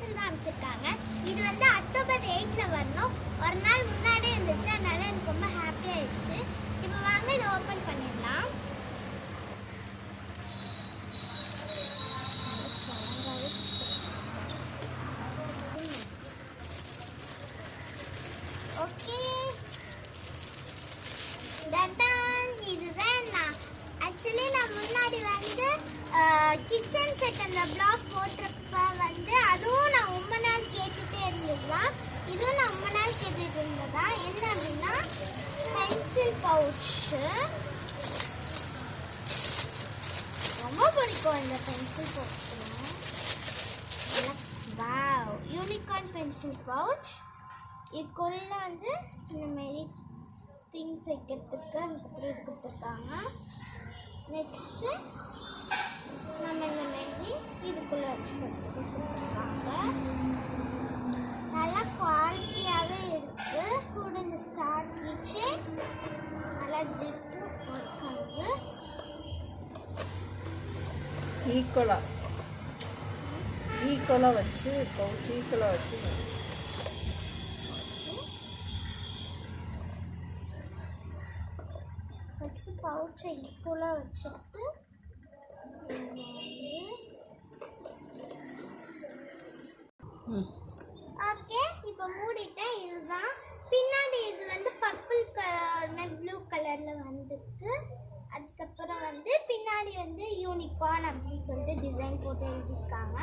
Parcel தான் அமைச்சிருக்காங்க. இது வந்து அக்டோபர் 8ல வரணும். ஒரு நாள் முன்னாடியே இருந்துச்சு, அதனால எனக்கு ரொம்ப ஹாப்பி ஆயிடுச்சு. இப்போ வாங்க இதை ஓப்பன் பண்ணிடலாம். ஓகே, இதுதான் நான் ஆக்சுவலி நான் முன்னாடி வந்து கிச்சன் செட் அந்த பிளாக் போட்டிருப்ப வந்து அதுவும் நான் ரொம்ப நாள் கேட்டுகிட்டே இருந்ததுதான். இதுவும் நான் ரொம்ப நாள் கேட்டுட்டு இருந்ததா. என்ன அப்படின்னா பென்சில் பவுச்சு. ரொம்ப பிடிக்கும் இந்த பென்சில் பவுச்சுலாம். Wow, unicorn pencil pouch. இதுக்குள்ள வந்து இந்த மாரி திங்ஸ் வைக்கிறதுக்கு அதுக்கப்புறம் இது கொடுத்துருக்காங்க. நெக்ஸ்ட்டு நம்ம இந்த மாரி இதுக்குள்ளே வச்சுக்கிறதுக்கு கொடுத்துருக்காங்க. நல்லா குவாலிட்டியாகவே இருக்குது. கூட இந்த ஸ்டார் கீச்செயின்ஸ் நல்லா ஜிப்பு இருக்காது. ஈக்குவலாக வச்சு பவுச் ஈக்குவலாக வச்சு ஃபஸ்ட்டு பவுச்சை ஈக்குவலாக வச்சுட்டு ஓகே இப்போ மூடிட்டேன். இதுதான் பின்னாடி. இது வந்து பர்பிள் கலர் ப்ளூ கலரில் வந்துருக்கு. அதுக்கப்புறம் வந்து பின்னாடி வந்து யூனிகார்ன் அப்படின்னு சொல்லிட்டு டிசைன் போட்டு எழுதியிருக்காங்க.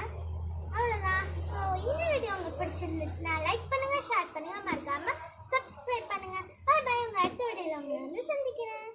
அவ்வளோதான். ஸோ இந்த வீடியோ உங்களுக்கு பிடிச்சிருந்துச்சுன்னா லைக் பண்ணுங்கள், ஷேர் பண்ணுங்கள், மறக்காமல் சப்ஸ்கிரைப் பண்ணுங்கள். பாய் பாய். உங்கள் அடுத்த வீடியோவில் உங்களை வந்து சந்திக்கிறேன்.